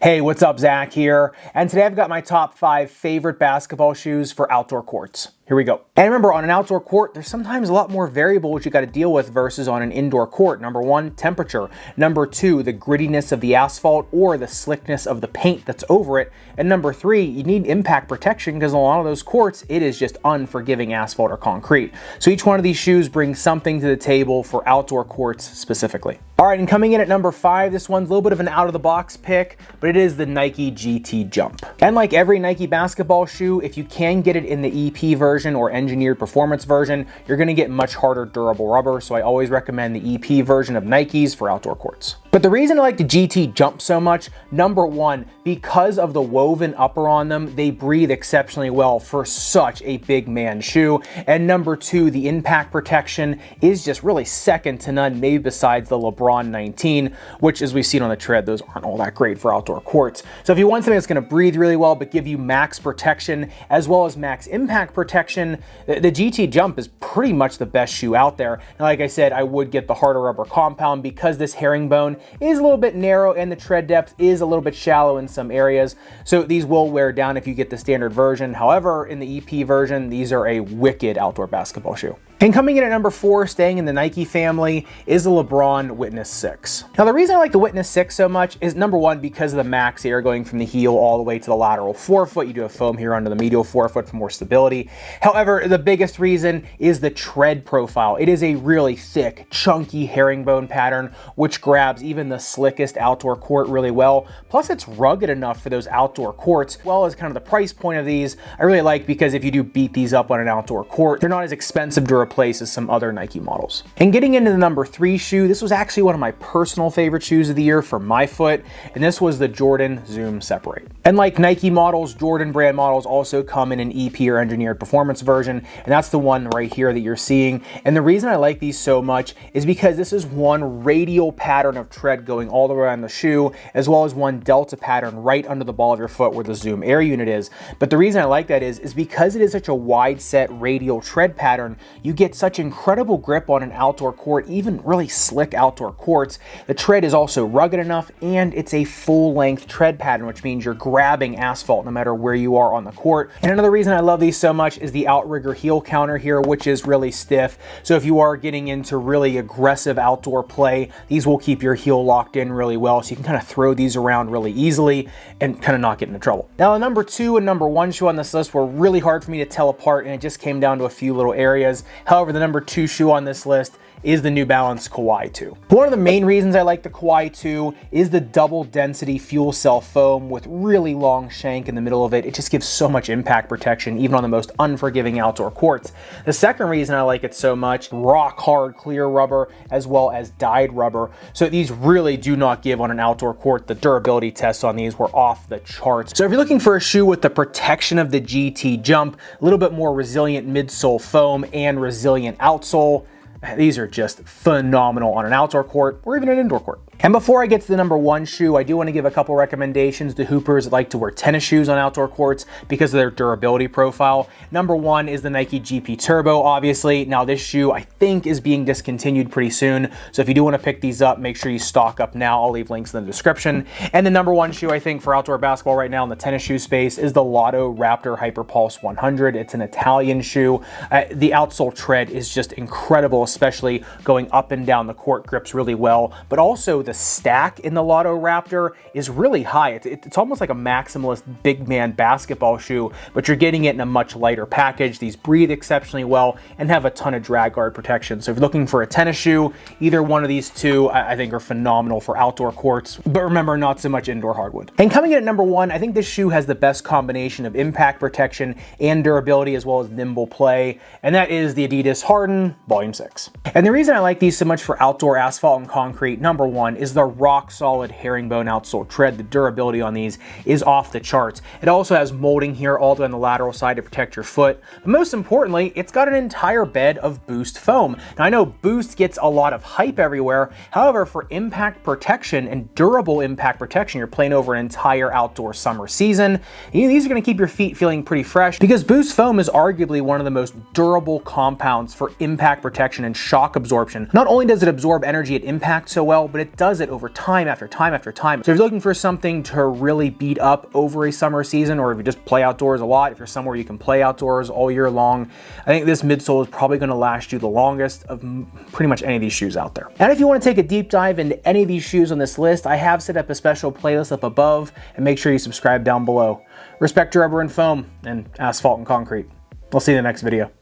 Hey, what's up? Zach here. And today I've got my top 5 favorite basketball shoes for outdoor courts. Here we go. And remember, on an outdoor court, there's sometimes a lot more variables you got to deal with versus on an indoor court. Number 1, temperature. Number 2, the grittiness of the asphalt or the slickness of the paint that's over it. And number 3, you need impact protection because on a lot of those courts, it is just unforgiving asphalt or concrete. So each one of these shoes brings something to the table for outdoor courts specifically. All right, and coming in at number 5, this one's a little bit of an out-of-the-box pick, but it is the Nike GT Jump. And like every Nike basketball shoe, if you can get it in the EP version or engineered performance version, you're gonna get much harder durable rubber, so I always recommend the EP version of Nikes for outdoor courts. But the reason I like the GT Jump so much, number 1, because of the woven upper on them, they breathe exceptionally well for such a big man shoe. And number 2, the impact protection is just really second to none, maybe besides the LeBron 19, which as we've seen on the tread, those aren't all that great for outdoor courts. So if you want something that's gonna breathe really well, but give you max protection as well as max impact protection, the GT Jump is pretty much the best shoe out there. And like I said, I would get the harder rubber compound because this herringbone is a little bit narrow and the tread depth is a little bit shallow in some areas. So these will wear down if you get the standard version. However, in the EP version, these are a wicked outdoor basketball shoe. And coming in at number 4, staying in the Nike family, is the LeBron Witness 6. Now the reason I like the Witness 6 so much is number 1, because of the max air going from the heel all the way to the lateral forefoot. You do have foam here under the medial forefoot for more stability. However, the biggest reason is the tread profile. It is a really thick, chunky herringbone pattern, which grabs even the slickest outdoor court really well. Plus it's rugged enough for those outdoor courts, as well as kind of the price point of these. I really like because if you do beat these up on an outdoor court, they're not as expensive to replace as some other Nike models. And getting into the number 3 shoe, this was actually one of my personal favorite shoes of the year for my foot, and this was the Jordan Zoom Separate. And like Nike models, Jordan brand models also come in an EP or engineered performance version, and that's the one right here that you're seeing. And the reason I like these so much is because this is one radial pattern of tread going all the way around the shoe, as well as one delta pattern right under the ball of your foot where the Zoom Air unit is. But the reason I like that is because it is such a wide set radial tread pattern, you get such incredible grip on an outdoor court, even really slick outdoor courts. The tread is also rugged enough and it's a full length tread pattern, which means you're grabbing asphalt no matter where you are on the court. And another reason I love these so much is the outrigger heel counter here, which is really stiff. So if you are getting into really aggressive outdoor play, these will keep your heel locked in really well. So you can kind of throw these around really easily and kind of not get into trouble. Now, the number 2 and number 1 shoe on this list were really hard for me to tell apart, and it just came down to a few little areas. However, the number 2 shoe on this list is the new Balance Kawaii II. One of the main reasons I like the Kawaii II is the double density fuel cell foam with really long shank in the middle of it. It just gives so much impact protection even on the most unforgiving outdoor courts. The second reason I like it so much, rock hard clear rubber as well as dyed rubber. So these really do not give on an outdoor court. The durability tests on these were off the charts. So if you're looking for a shoe with the protection of the GT Jump, a little bit more resilient midsole foam and resilient outsole, these are just phenomenal on an outdoor court or even an indoor court. And before I get to the number 1 shoe, I do want to give a couple recommendations to hoopers that like to wear tennis shoes on outdoor courts because of their durability profile. Number 1 is the Nike GP Turbo, obviously. Now this shoe I think is being discontinued pretty soon. So if you do want to pick these up, make sure you stock up now. I'll leave links in the description. And the number 1 shoe I think for outdoor basketball right now in the tennis shoe space is the Lotto Raptor Hyperpulse 100. It's an Italian shoe. The outsole tread is just incredible, especially going up and down the court, grips really well, but also the stack in the Lotto Raptor is really high. It's almost like a maximalist big man basketball shoe, but you're getting it in a much lighter package. These breathe exceptionally well and have a ton of drag guard protection. So if you're looking for a tennis shoe, either one of these two I think are phenomenal for outdoor courts, but remember, not so much indoor hardwood. And coming in at number 1, I think this shoe has the best combination of impact protection and durability as well as nimble play, and that is the Adidas Harden Volume 6. And the reason I like these so much for outdoor asphalt and concrete, number 1, is the rock solid herringbone outsole tread. The durability on these is off the charts. It also has molding here all the way on the lateral side to protect your foot. But most importantly, it's got an entire bed of Boost foam. Now I know Boost gets a lot of hype everywhere. However, for impact protection and durable impact protection, you're playing over an entire outdoor summer season. These are going to keep your feet feeling pretty fresh because Boost foam is arguably one of the most durable compounds for impact protection and shock absorption. Not only does it absorb energy at impact so well, but it does does it over time after time after time. So if you're looking for something to really beat up over a summer season, or if you just play outdoors a lot, if you're somewhere you can play outdoors all year long, I think this midsole is probably going to last you the longest of pretty much any of these shoes out there. And if you want to take a deep dive into any of these shoes on this list, I have set up a special playlist up above, and make sure you subscribe down below. Respect your rubber and foam and asphalt and concrete. I'll see you in the next video.